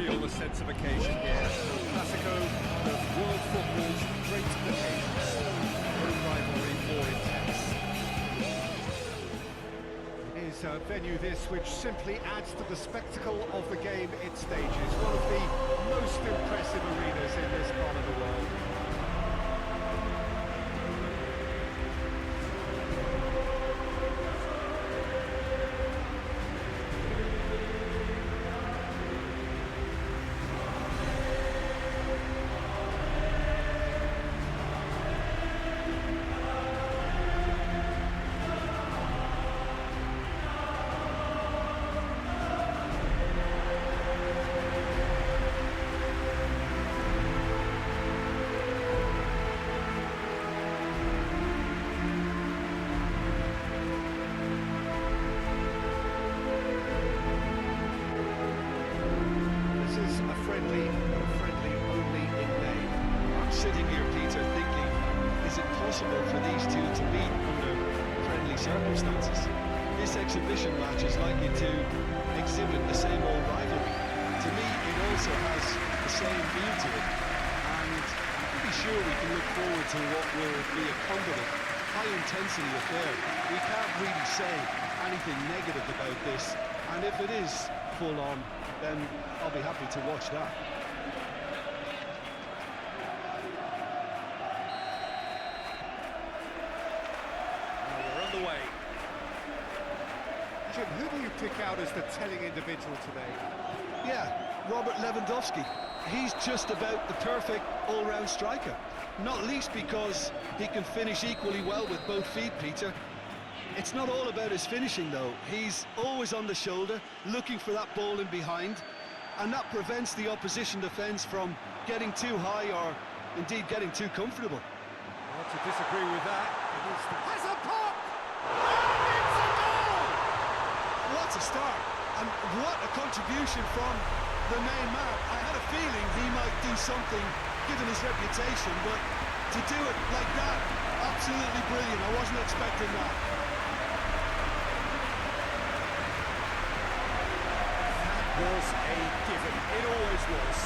feel the sense of occasion here. Classico of world football's great occasions. No rivalry more intense. Is a venue this which simply adds to the spectacle of the game it stages. One of the most impressive arenas in this part of the world. For these two to meet under friendly circumstances. This exhibition match is likely to exhibit the same old rivalry. To me, it also has the same feel to it, and I'm pretty sure we can look forward to what will be a competent, high-intensity affair. We can't really say anything negative about this, and if it is full-on, then I'll be happy to watch that. Way. Jim, who do you pick out as the telling individual today? Yeah, Robert Lewandowski. He's just about the perfect all-round striker. Not least because he can finish equally well with both feet, Peter. It's not all about his finishing, though. He's always on the shoulder, looking for that ball in behind, and that prevents the opposition defence from getting too high or, indeed, getting too comfortable. Not to disagree with that. Has a pop! It's a goal! What a start, and what a contribution from the main man. I had a feeling he might do something, given his reputation, but to do it like that, absolutely brilliant. I wasn't expecting that. That was a given. It always was.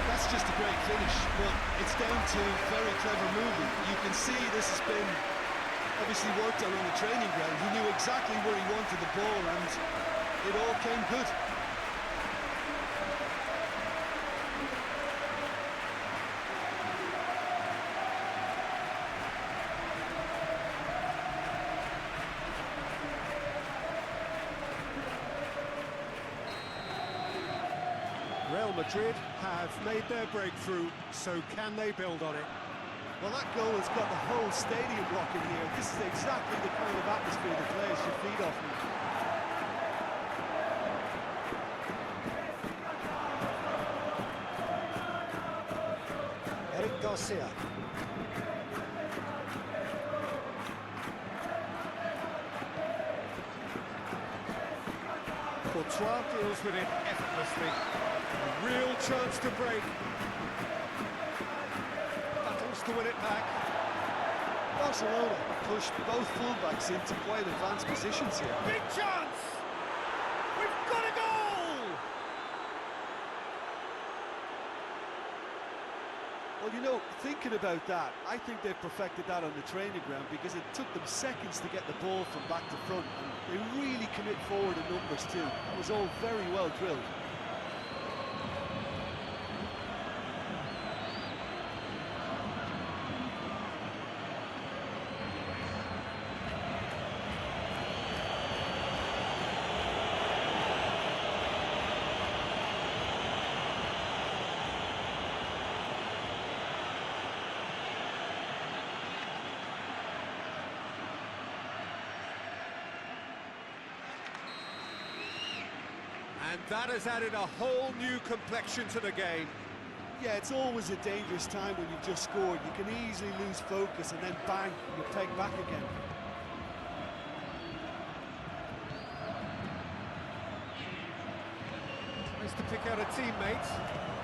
That's just a great finish, but it's down to very clever movement. You can see this has been obviously worked on the training ground. He knew exactly where he wanted the ball, and it all came good. Real Madrid have made their breakthrough, so can they build on it? Well, that goal has got the whole stadium rocking here. This is exactly the kind of atmosphere the players should feed off of. Eric Garcia. Courtois deals with it effortlessly. A real chance to break. Battles to win it back. Barcelona pushed both fullbacks into quite advanced positions here. Big chance! We've got a goal! Well, you know, thinking about that, I think they've perfected that on the training ground, because it took them seconds to get the ball from back to front, and they really commit forward in numbers too. It was all very well drilled. And that has added a whole new complexion to the game. Yeah, it's always a dangerous time when you've just scored. You can easily lose focus and then bang, you're pegged back again. Tries to pick out a teammate.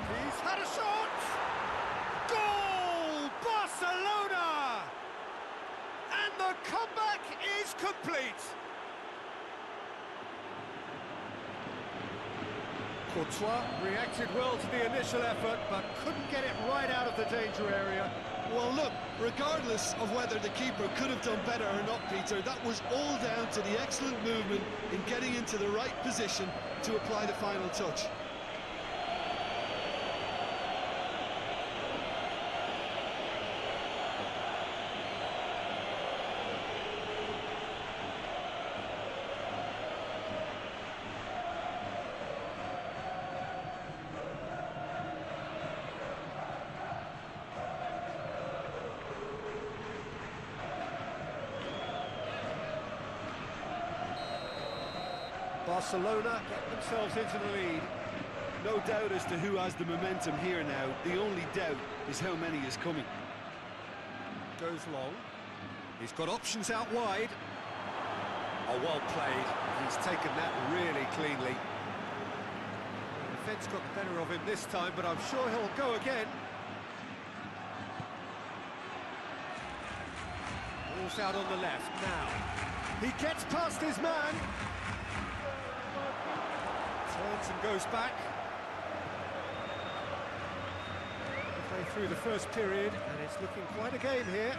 He's had a shot! Goal! Barcelona! And the comeback is complete. Courtois reacted well to the initial effort, but couldn't get it right out of the danger area. Well, look, regardless of whether the keeper could have done better or not, Peter, that was all down to the excellent movement in getting into the right position to apply the final touch. Barcelona get themselves into the lead. No doubt as to who has the momentum here now. The only doubt is how many is coming. Goes long. He's got options out wide. Oh, well played. He's taken that really cleanly. The defence got the better of him this time, but I'm sure he'll go again. Ball's out on the left now. He gets past his man. Turns and goes back. Play through the first period, and it's looking quite a game here.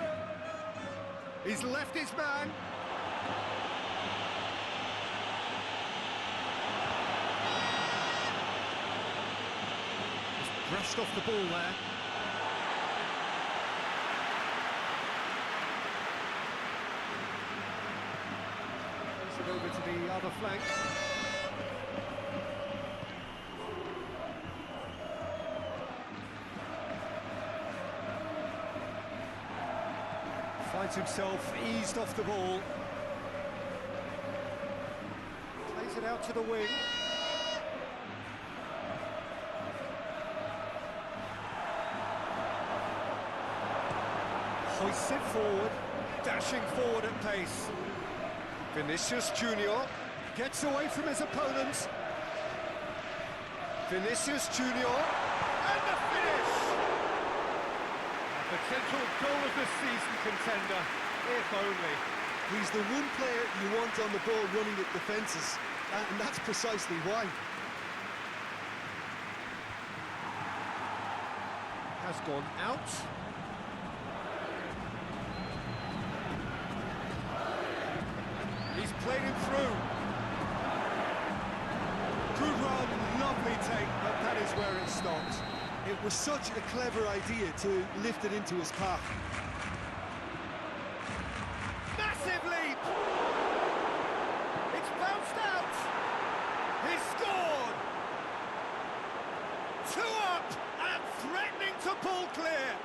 He's left his man. Just brushed off the ball there. Plays it over to the other flank. Finds himself eased off the ball. Plays it out to the wing. Hoists it forward, dashing forward at pace. Vinicius Junior gets away from his opponents. Vinicius Junior, and the finish! Potential goal of the season contender, if only. He's the one player you want on the ball running at defences, and that's precisely why. Has gone out. He's played him through. Good run, lovely take, but that is where it stops. It was such a clever idea to lift it into his path. Massive leap! It's bounced out! He's scored! 2 up and threatening to pull clear!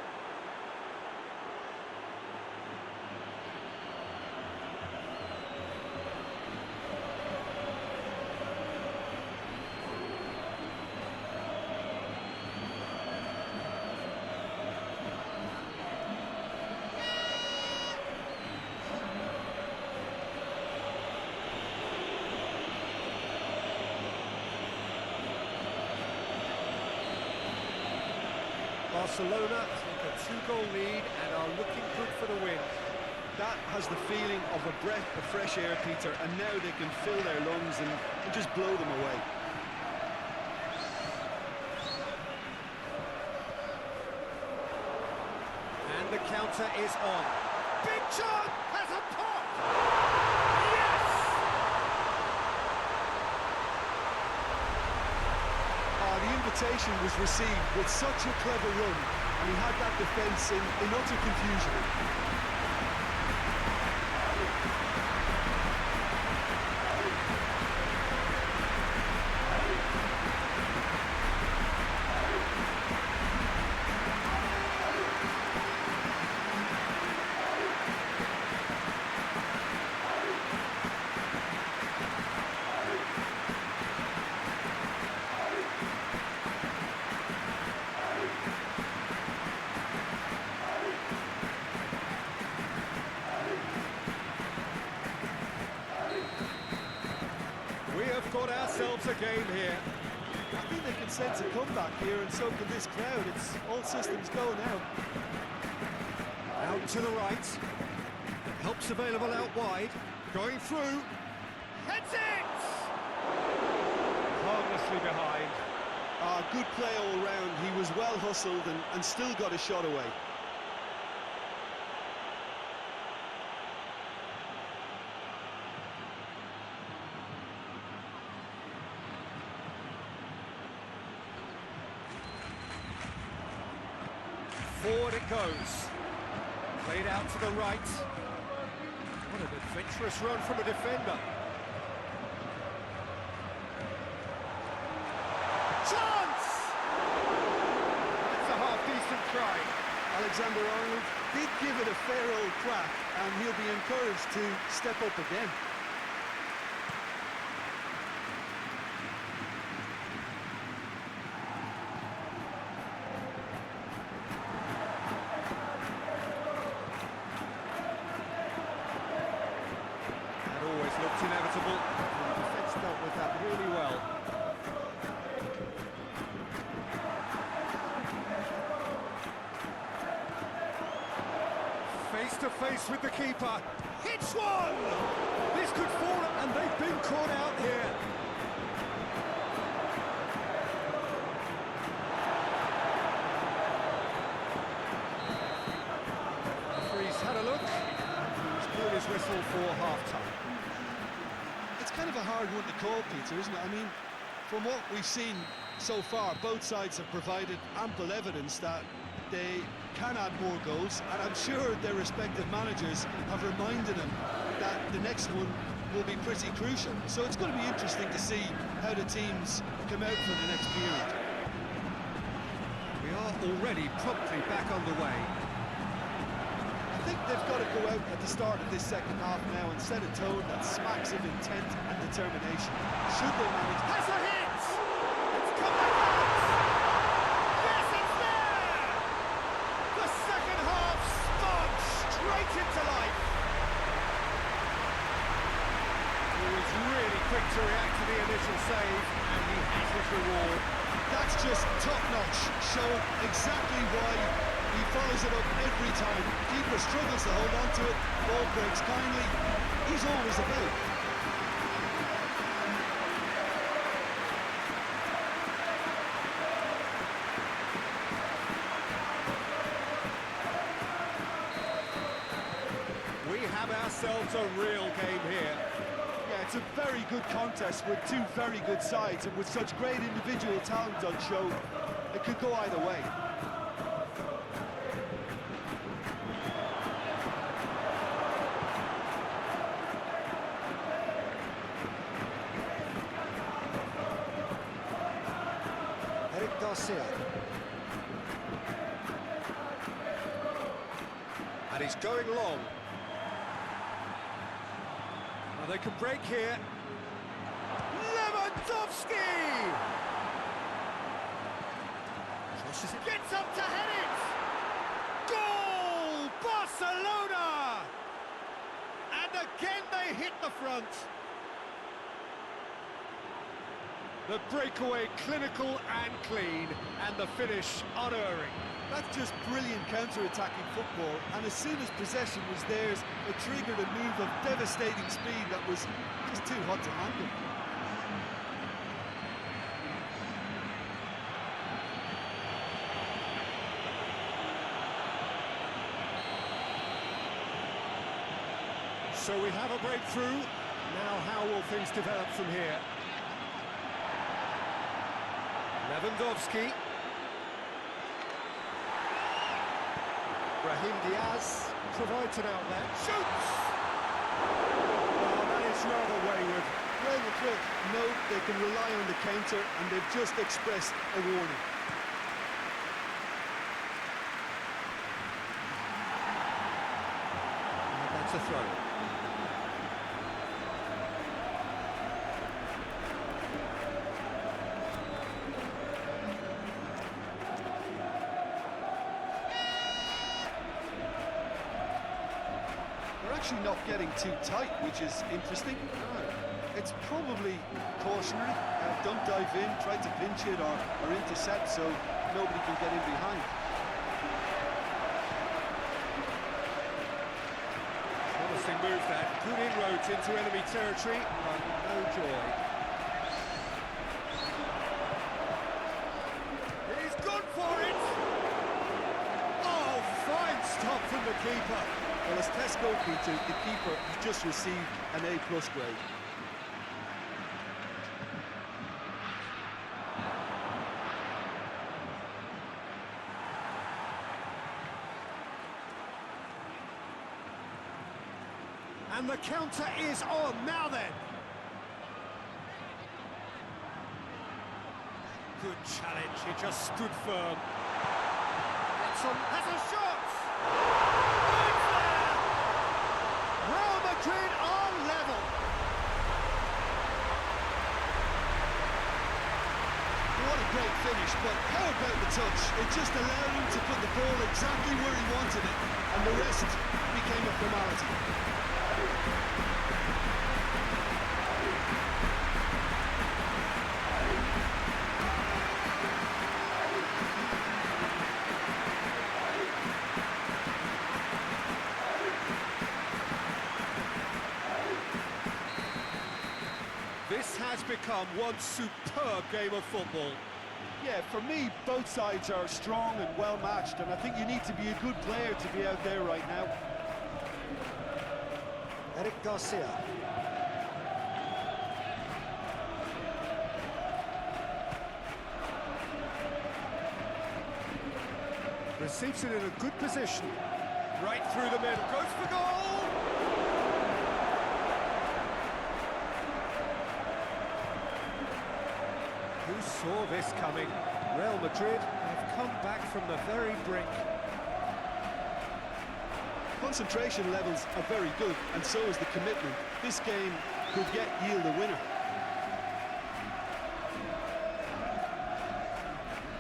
Barcelona take a 2-goal lead and are looking good for the win. That has the feeling of a breath of fresh air, Peter, and now they can fill their lungs and just blow them away. And the counter is on. Big John has a pop! Yes! The invitation was received with such a clever run, and he had that defence in utter confusion. We've got ourselves a game here. I think they can sense a comeback here, and so can this crowd. It's all systems go now. Out to the right. Help's available out wide. Going through. Heads it! Harmless closely behind. Good play all round. He was well hustled and still got a shot away. Forward it goes. Played out to the right. What an adventurous run from a defender. Chance! That's a half-decent try. Alexander-Arnold did give it a fair old crack, and he'll be encouraged to step up again. Looked inevitable. The defence dealt with that really well. Face to face with the keeper. Hits one! This could fall, and they've been caught out here. The referee's had a look. He's blown his whistle for half-time. Kind of a hard one to call, Peter, isn't it? I mean, from what we've seen so far, both sides have provided ample evidence that they can add more goals, and I'm sure their respective managers have reminded them that the next one will be pretty crucial. So it's going to be interesting to see how the teams come out for the next period. We are already promptly back underway. I think they've got to go out at the start of this second half now and set a tone that smacks of intent and determination. Should they manage... Has a hit! It's coming out! Yes, it's there! The second half spun straight into life. He was really quick to react to the initial save, and he has his reward. That's just top-notch, showing exactly why he follows it up every time. Keeper struggles to hold on to it, ball breaks kindly. He's always about. We have ourselves a real game here. Yeah, it's a very good contest with two very good sides, and with such great individual talent on show, it could go either way. And he's going long. Well, they can break here. Lewandowski! Crosses it. Gets up to head it! Goal! Barcelona! And again they hit the front. The breakaway clinical and clean, and the finish unerring. That's just brilliant counter-attacking football, and as soon as possession was theirs, it triggered a move of devastating speed that was just too hot to handle. So we have a breakthrough. Now how will things develop from here? Lewandowski. Brahim Diaz provides an outlet. Shoots! Oh, that is rather wayward. Real Madrid know they can rely on the counter, and they've just expressed a warning. That's a throw. Actually not getting too tight, which is interesting. It's probably cautionary. Don't dive in, try to pinch it or intercept so nobody can get in behind. Promising move that. Good inroads into enemy territory, but no joy. keeper. Well, as test goalkeeper, the keeper has just received an A+ grade. And the counter is on. Now then. Good challenge. He just stood firm. Has a shot. It's there. Real Madrid are level. What a great finish, but how about the touch? It just allowed him to put the ball exactly where he wanted it, and the rest became a formality. This has become one superb game of football. Yeah, for me, both sides are strong and well matched, and I think you need to be a good player to be out there right now. Eric Garcia. Receives it in a good position. Right through the middle. Goes for goal! Who saw this coming? Real Madrid have come back from the very brink. Concentration levels are very good, and so is the commitment. This game could yield a winner.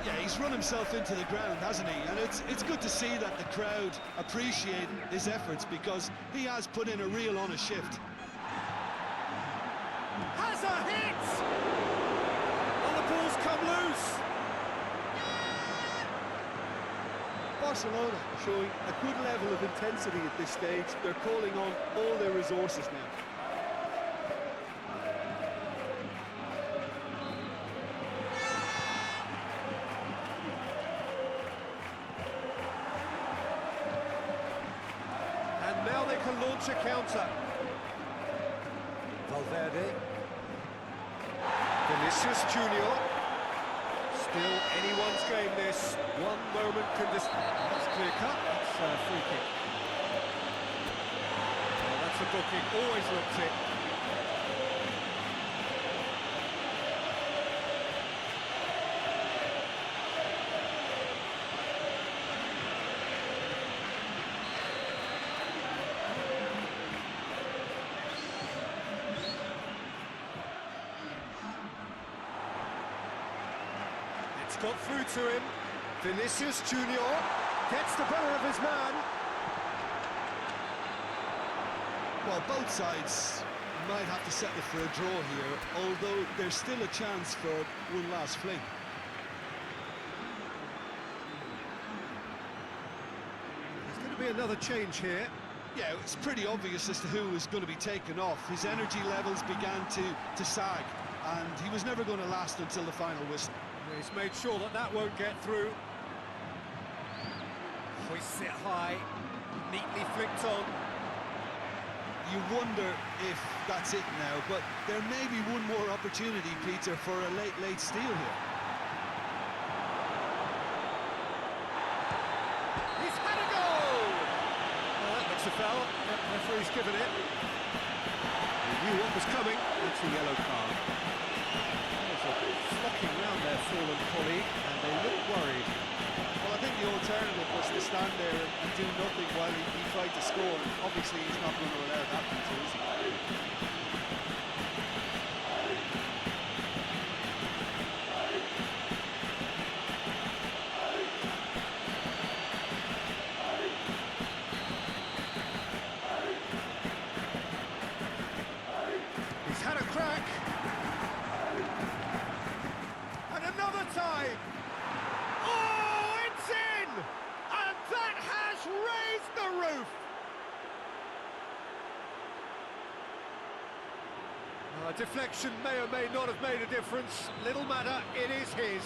Yeah, he's run himself into the ground, hasn't he? And it's good to see that the crowd appreciate his efforts, because he has put in a real honest shift. Has a hit! And the ball's come loose. Barcelona showing a good level of intensity at this stage. They're calling on all their resources now. And now they can launch a counter. Valverde. Vinicius Junior. Still anyone's game this. One moment can just... That's clear cut. That's a free kick. Well, that's a booking. Always looked it. It's got through to him. Vinicius Junior gets the better of his man. Well, both sides might have to settle for a draw here, although there's still a chance for one last fling. There's going to be another change here. Yeah, it's pretty obvious as to who is going to be taken off. His energy levels began to sag, and he was never going to last until the final whistle. He's made sure that that won't get through. Hoists it high, neatly flicked on. You wonder if that's it now, but there may be one more opportunity, Peter, for a late steal here. He's had a goal! Well, that looks a foul. Yep, referee's given it. He knew what was coming. It's a yellow card. Flocking round their fallen colleague, and they look worried. Well, I think the alternative was to stand there and do nothing while he tried to score. And obviously, he's not going to allow that to be easy. He's had a crack. And another time. Oh, it's in! And that has raised the roof. Deflection may or may not have made a difference. Little matter, it is his.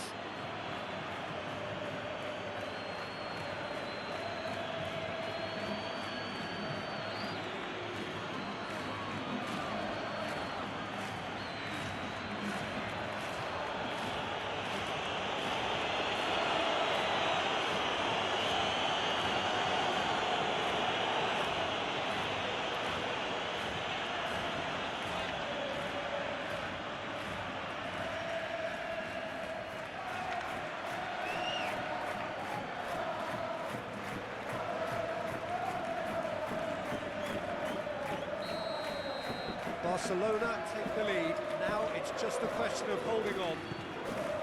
Barcelona take the lead. Now it's just a question of holding on.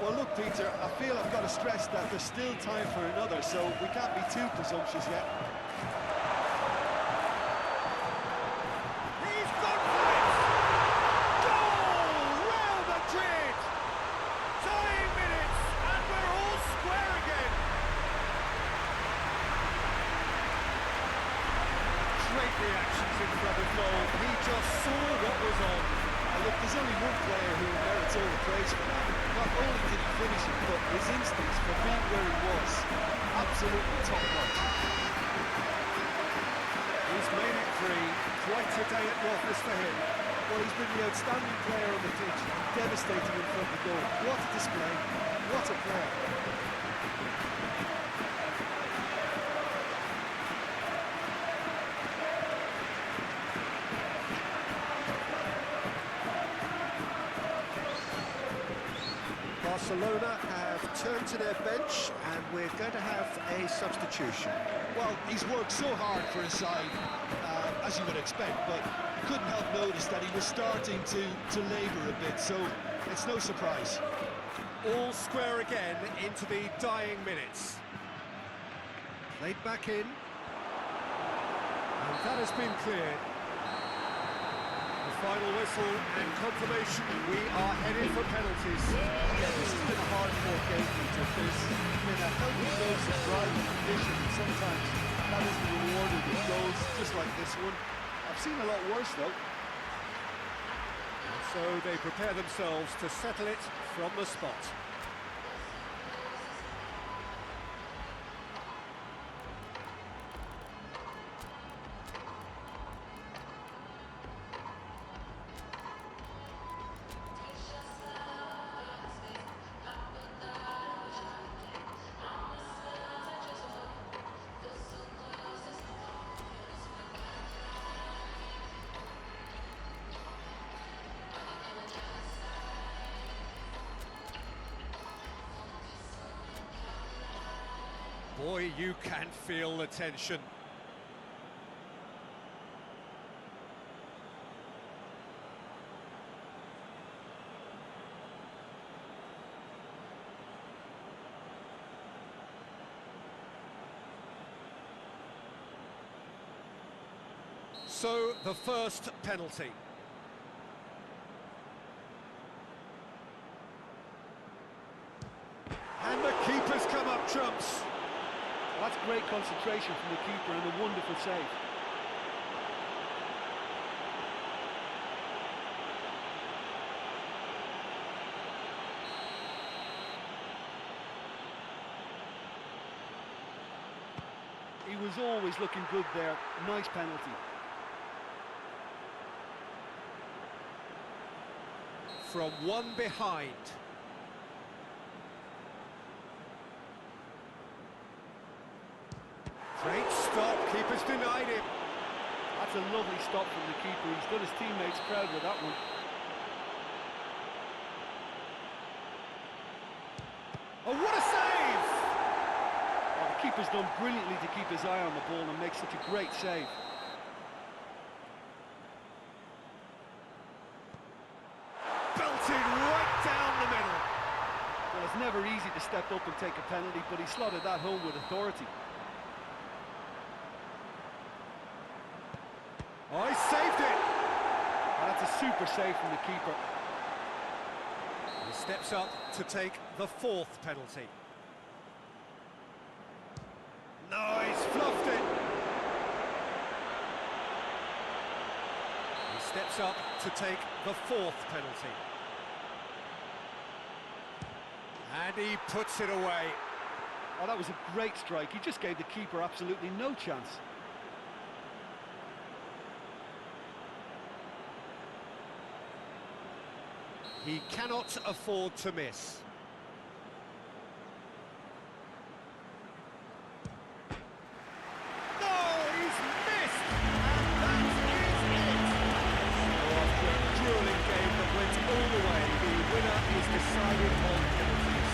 Well, look, Peter, I feel I've got to stress that there's still time for another, so we can't be too presumptuous yet. He's gone for it! Goal! Real Madrid! Dying minutes, and we're all square again. Great reactions in front of goal. He just saw what was on. Look, there's only one player who merits all the praise for that. Not only did he finish it, but his instincts for being where he was, absolutely top-notch. He's made it three. Quite a day at the office for him. Well, he's been the outstanding player on the pitch, devastating in front of goal. What a display, what a player. Barcelona have turned to their bench, and we're going to have a substitution. Well, he's worked so hard for his side, as you would expect, but couldn't help notice that he was starting to labour a bit, so it's no surprise. All square again into the dying minutes. Played back in. And that has been cleared. The final whistle and confirmation, we are headed for penalties. Yeah, this has been a hard-fought game, Peter. There's been a healthy dose of drive and ambition, and sometimes that isn't rewarded with goals, just like this one. I've seen a lot worse, though. And so they prepare themselves to settle it from the spot. Boy, you can feel the tension. So, the first penalty. And the keeper's come up trumps. Well, that's great concentration from the keeper and a wonderful save. He was always looking good there. Nice penalty. From one behind. Great stop, keeper's denied him. That's a lovely stop from the keeper. He's done his teammates proud with that one. Oh, what a save! Well, the keeper's done brilliantly to keep his eye on the ball and make such a great save. Belted right down the middle. Well, it's never easy to step up and take a penalty, but he slotted that home with authority. Oh, he saved it! Well, that's a super save from the keeper. He steps up to take the fourth penalty. No, he's fluffed it! He steps up to take the fourth penalty. And he puts it away. Oh, that was a great strike. He just gave the keeper absolutely no chance. He cannot afford to miss. No, he's missed! And that is it! So after a grueling game that went all the way, the winner is decided on penalties.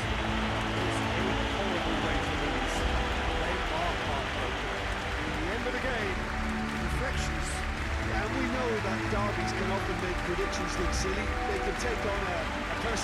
It's a horrible way to lose. They are heartbroken. In the end of the game, reflections. And we know that derbies can often make predictions look silly. They can take on a personal